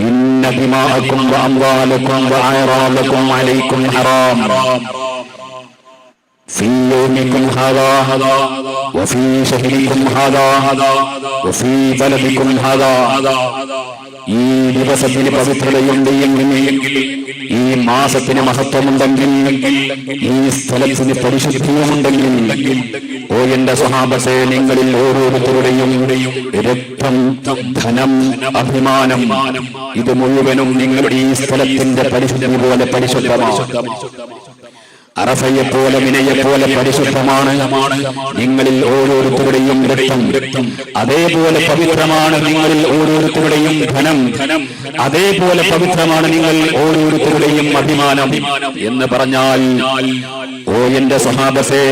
ഇന്ന ദിമാഅക്കും വഅംവാലക്കും വഅറാദക്കും അലൈക്കും ഹറാം في يومكم هذا وفي شهركم هذا وفي بلدكم هذا. ഈ ദിവസത്തിന് പവിത്രതയുണ്ടെങ്കിൽ, ഈ മാസത്തിന് മഹത്വമുണ്ടെങ്കിൽ, ഈ സ്ഥലത്തിന് പരിശുദ്ധിയുമുണ്ടെങ്കിൽ, ഓ എന്റെ സ്വഹാബത്തെ, നിങ്ങളിൽ ഓരോരുത്തരുടെയും രക്തം, ധനം, അഭിമാനം ഇത് മുഴുവനും നിങ്ങളുടെ ഈ സ്ഥലത്തിന്റെ പരിശുദ്ധി പോലെ പരിശുദ്ധമാണ്. അറഫയെപ്പോലെ മിനയെപ്പോലെ പരിശുദ്ധമാണ് നിങ്ങളിൽ ഓരോരുത്തരുടെയും രക്തം. അതേപോലെ പവിത്രമാണ് നിങ്ങളിൽ ഓരോരുത്തരുടെയും ധനം. അതേപോലെ പവിത്രമാണ് നിങ്ങൾ ഓരോരുത്തരുടെയും അഭിമാനം എന്ന് പറഞ്ഞാൽ, ഓ എന്റെ സ്വഹാബത്തെ,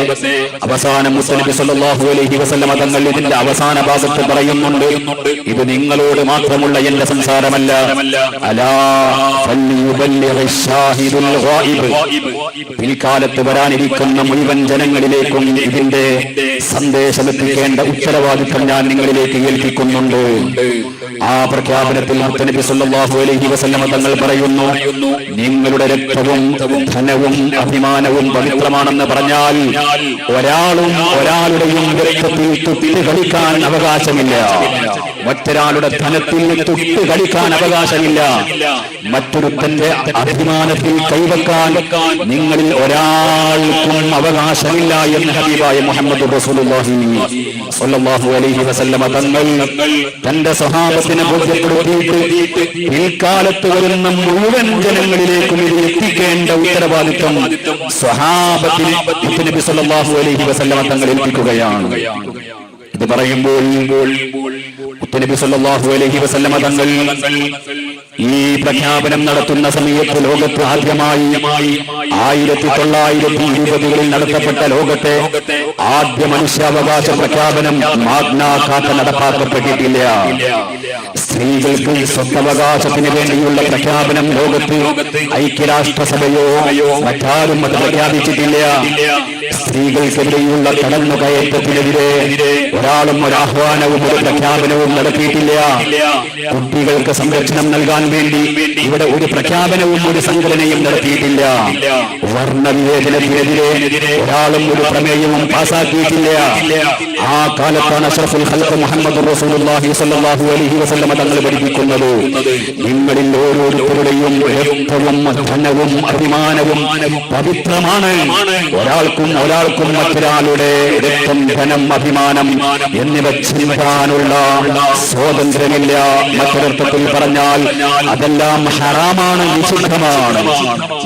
അവസാനം മുസ്ലിം സല്ലല്ലാഹു അലൈഹി വസല്ലമ തങ്ങൾ ഇതിന്റെ അവസാന ഭാഗത്ത് പറയുന്നുണ്ട്, ഇത് നിങ്ങളോട് മാത്രമുള്ള എന്റെ സംസാരമല്ല. അലാ ഫൽയുബല്ലിഗി ഷാഹിദുൽ ഗായിബ്, പിൽക്കാലത്ത് വരാനിരിക്കുന്ന മുഴുവൻ ജനങ്ങളിലേക്കും ഇതിന്റെ സന്ദേശമെത്തിക്കേണ്ട ഉത്തരവാദിത്വം ഞാൻ നിങ്ങളിലേക്ക് ഏൽപ്പിക്കുന്നുണ്ട്. ആ പ്രഖ്യാപനത്തിൽ മുത്തനബി സല്ലല്ലാഹു അലൈഹി വസല്ലമ തങ്ങൾ പറയുന്നു, നിങ്ങളുടെ രക്തവും ധനവും അഭിമാനവും പവിത്രമാണെന്ന് പറഞ്ഞാൽ ഒരാളും ഒരാളുടെയും രക്തത്തിൽ തൊട്ട് കളിക്കാൻ അവകാശമില്ല, മറ്റൊരാളുടെ ധനത്തിൽ തൊട്ട് കളിക്കാൻ അവകാശമില്ല, മറ്റൊരുത്തന്റെ അഭിമാനത്തിൽ കൈവക്കാൻ നിങ്ങളിൽ ഒരാൾക്കും അവകാശമില്ല എന്ന് ഹബീബായ മുഹമ്മദ് റസൂലുള്ളാഹി സ്വല്ലല്ലാഹു അലൈഹി വസല്ലമ തങ്ങൾ തന്റെ സ്വഹാബത്തിനെ ബോധ്യപ്പെടുത്തിയിട്ട് പിൽക്കാലത്ത് വരുന്ന മുഴുവൻ ജനങ്ങളിലേക്കും ഇത് എത്തിക്കേണ്ട ഉത്തരവാദിത്വം സ്വഹാബത്തിന് നബി സല്ലല്ലാഹു അലൈഹി വസല്ലമ തങ്ങൾ ഏൽപ്പിക്കുകയാണ്. ഇത് പറയുമ്പോൾ നബി സല്ലല്ലാഹു അലൈഹി വസല്ലമ തങ്ങൾ ഈ പ്രഖ്യാപനം നടത്തുന്ന സമയത്ത് ലോകത്ത് ആദ്യമായി 1920കളിൽ നടത്തപ്പെട്ട ലോകത്തെ ആദ്യ മനുഷ്യാവകാശ പ്രഖ്യാപനം മാഗ്നാ കാർട്ട നടപ്പാക്കപ്പെട്ടിട്ടില്ല. സ്ത്രീകൾക്ക് സ്വത്തവകാശത്തിന് വേണ്ടിയുള്ള പ്രഖ്യാപനം ലോകത്ത് ഐക്യരാഷ്ട്രസഭയോ മറ്റാരും അത് പ്രഖ്യാപിച്ചിട്ടില്ല. സ്ത്രീകൾക്കെതിരെയുള്ള കടന്നുകയറ്റത്തിനെതിരെ ഒരാളും ഒരാഹ്വാനവും ഒരു പ്രഖ്യാപനവും നടത്തിയിട്ടില്ല. കുട്ടികൾക്ക് സംരക്ഷണം നൽകാൻ വേണ്ടി ഇവിടെ ഒരു പ്രഖ്യാപനവും ഒരു സംഘടനയും നടത്തിയിട്ടില്ല. വർണ്ണവിവേചനത്തിനെതിരെ ഒരാളും ഒരു പ്രമേയവും പാസാക്കിയിട്ടില്ല. ആ കാലത്താണ് അഷ്റഫുൽ ഖൽഖ് മുഹമ്മദ് റസൂലുള്ളാഹി സ്വല്ലല്ലാഹു അലൈഹി വസല്ലമ തങ്ങൾ പഠിപ്പിക്കുന്നത്, നിങ്ങളിൽ ഓരോരുത്തരുടെയും രക്തവും ധനവും അഭിമാനവും പവിത്രമാണ്. ഒരാൾക്കും മറ്റൊരാളുടെ രക്തം, ധനം, അഭിമാനം എന്നിവ ചിന്താനുള്ള സ്വാതന്ത്ര്യമില്ല. മറ്റൊരർത്ഥത്തിൽ പറഞ്ഞാൽ അതെല്ലാം ഹറാമാണ്, നിഷിദ്ധമാണ്.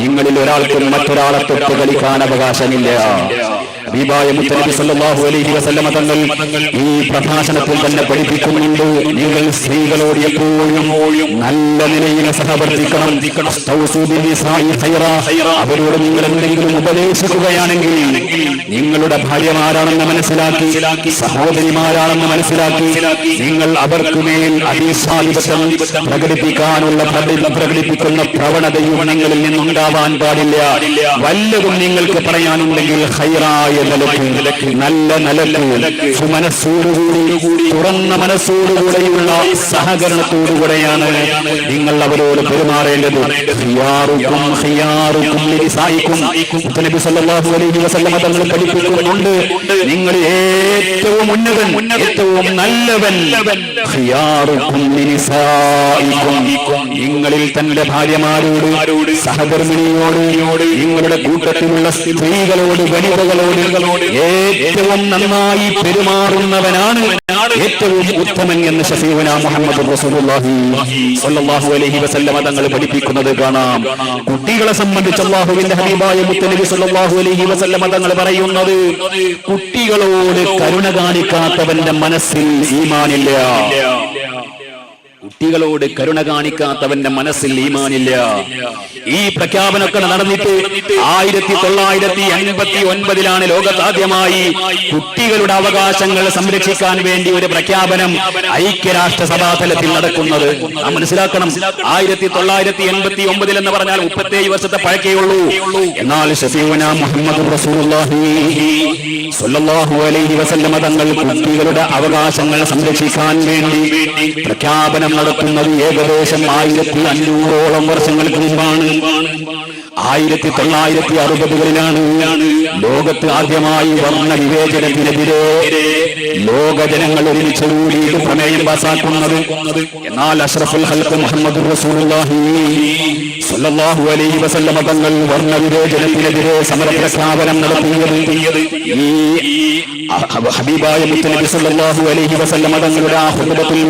നിങ്ങളിൽ ഒരാൾക്കും മറ്റൊരാളെ തൊട്ട് കളിക്കാൻ അവകാശമില്ല. ഹബീബായ മുത്തനബി സല്ലല്ലാഹു അലൈഹി വസല്ലമ തങ്ങൾ ഈ പ്രഭാഷണത്തിൽ തന്നെ പഠിപ്പിക്കുന്നുണ്ട്, നിങ്ങൾ സ്ത്രീകളോട് എപ്പോഴും നല്ല നിലയിൽ സഹവർത്തിക്കണം. അവരോട് നിങ്ങൾ എന്തെങ്കിലും ഉപദേശിക്കുകയാണെങ്കിൽ നിങ്ങളുടെ ഭാര്യമാരാണെന്ന് മനസ്സിലാക്കി, സഹോദരിമാരാണെന്ന് മനസ്സിലാക്കി, നിങ്ങൾ അവർക്ക് മേൽ അധീശാധിപത്യം പ്രകടിപ്പിക്കുന്ന പ്രവണതയും നിങ്ങളിൽ നിന്നുണ്ടാവാൻ പാടില്ല. വല്ലതും നിങ്ങൾക്ക് പറയാനുണ്ടെങ്കിൽ ഖൈറായ നിലയ്ക്ക്, നല്ല നിലയ്ക്ക്, സുമനസ്സോടുകൂടി, തുറന്ന മനസ്സോടുകൂടെയുള്ള സഹകരണത്തോടുകൂടെയാണ് നിങ്ങൾ അവരോട് പെരുമാറേണ്ടത്. നബി സല്ലല്ലാഹു അലൈഹി വസല്ലമ തങ്ങൾ പഠിപ്പിക്കുന്നുണ്ട്, നിങ്ങൾ ഏറ്റവും ഉന്നതൻ, ഏറ്റവും നല്ലവൻ നിങ്ങളിൽ തന്റെ ഭാര്യമാരോട്, സഹധർമ്മിണിയോട്, നിങ്ങളുടെ കൂട്ടത്തിലുള്ള സ്ത്രീകളോട്, വനിതകളോട് ഏറ്റവും നന്നായി പെരുമാറുന്നവനാണ് ഏറ്റവും ഉത്തമൻ എന്ന് ശഫീഉനാ മുഹമ്മദ് റസൂലുള്ളാഹി സ്വല്ലല്ലാഹു അലൈഹി വസല്ലമ തങ്ങൾ പഠിപ്പിക്കുന്നത് കാണാം. കുട്ടികളെ സംബന്ധിച്ച് അല്ലാഹുവിന്റെ ഹബീബായ മുത്തനബി സ്വല്ലല്ലാഹു അലൈഹി വസല്ലമ തങ്ങൾ പറയുന്നത്, കുട്ടികളോട് കരുണ കാണിക്കാത്തവന്റെ മനസ്സിൽ ഈമാനില്ല. കുട്ടികളോട് കരുണ കാണിക്കാത്തവന്റെ മനസ്സിൽ ഈമാനില്ല. ഈ പ്രഖ്യാപനമൊക്കെ നടന്നിട്ട് 1989 ലോകത്താദ്യമായി കുട്ടികളുടെ അവകാശങ്ങൾ സംരക്ഷിക്കാൻ വേണ്ടി ഒരു പ്രഖ്യാപനം ഐക്യരാഷ്ട്രസഭാ തലത്തിൽ നടക്കുന്നത്. നാം മനസ്സിലാക്കണം, 1989 എന്ന് പറഞ്ഞാൽ 37 വർഷത്തെ പഴക്കേയുള്ളൂ. എന്നാൽ ശഫീഉനാ മുഹമ്മദ് റസൂലുള്ളാഹി സ്വല്ലല്ലാഹു അലൈഹി വസല്ലമ തങ്ങൾ കുട്ടികളുടെ അവകാശങ്ങൾ സംരക്ഷിക്കാൻ വേണ്ടി പ്രഖ്യാപനം നടത്തുന്നത് ഏകദേശം 1500ഓളം വർഷങ്ങൾക്ക് മുമ്പാണ്. 1960കളിലാണ് ലോകത്ത് ആദ്യമായി വർണ്ണ വിവേചനത്തിനെതിരെ ലോക ജനങ്ങൾ ഒരുമിച്ച് കൂടിയിട്ട് പ്രമേയം പാസാക്കുന്നത്. എന്നാൽ അഷ്റഫുൽ ഖൽഖ് മുഹമ്മദ് റസൂലുള്ളാഹി സ്വല്ലല്ലാഹു അലൈഹി വസല്ലം തങ്ങൾ വർണ്ണ വിവേചനത്തിനെതിരെ സമരപ്രഖ്യാപനം നടത്തിയത് ഈ ഹബീബായ മുത്തനബി സ്വല്ലല്ലാഹു അലൈഹി വസല്ലം തങ്ങളുടെ ആ ഖുതുബത്തുൽ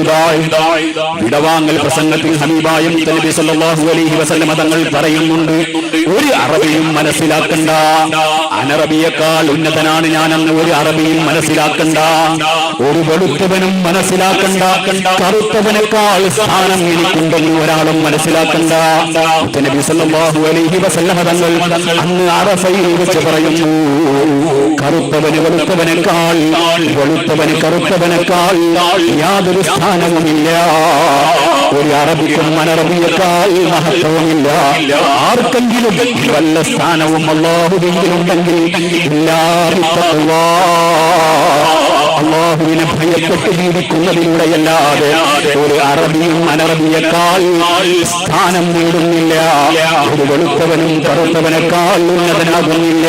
വിടവാങ്ങൽ പ്രസംഗത്തിൽ ഹബീബായ മുത്തനബി സ്വല്ലല്ലാഹു അലൈഹി വസല്ലം തങ്ങൾ പറയുന്നുണ്ട്, ഒരു അറബിയും മനസ്സിലാക്കണ്ട, അനറബിയേക്കാൾ ഉന്നതനാണ് ഞാനെന്ന് ഒരു അറബിയും മനസ്സിലാക്കണ്ട, ഒരു വെളുത്തവനും മനസ്സിലാക്കണ്ട, കറുത്തവനേക്കാൾ സ്ഥാനം എനിക്കുണ്ടെന്ന് ഒരാളും മനസ്സിലാക്കണ്ട. നബി സല്ലല്ലാഹു അലൈഹി വസല്ലം തങ്ങൾ അന്ന് അറഫയിൽ വെച്ച് പറയുന്നു, കറുത്തവന് വെളുത്തവനേക്കാൾ, വെളുത്തവന് കറുത്തവനേക്കാൾ യാതൊരു സ്ഥാനവുമില്ല, ഒരു അറബിക്കും അനറബിയേക്കാൾ മഹത്വമില്ല. ആർക്കെങ്കിലും വല്ല സ്ഥാനവും അല്ലാഹുവിലുണ്ടെങ്കിൽ അല്ലാഹുവിനെ ഭയപ്പെട്ട് ജീവിക്കുന്നതിലൂടെയല്ലാതെ ഒരു അറബിയും അനറബിയേക്കാൾ സ്ഥാനം നേടുന്നില്ല, ഒരു വെളുത്തവനും കറുത്തവനേക്കാൾ ഉന്നതനാകുന്നില്ല.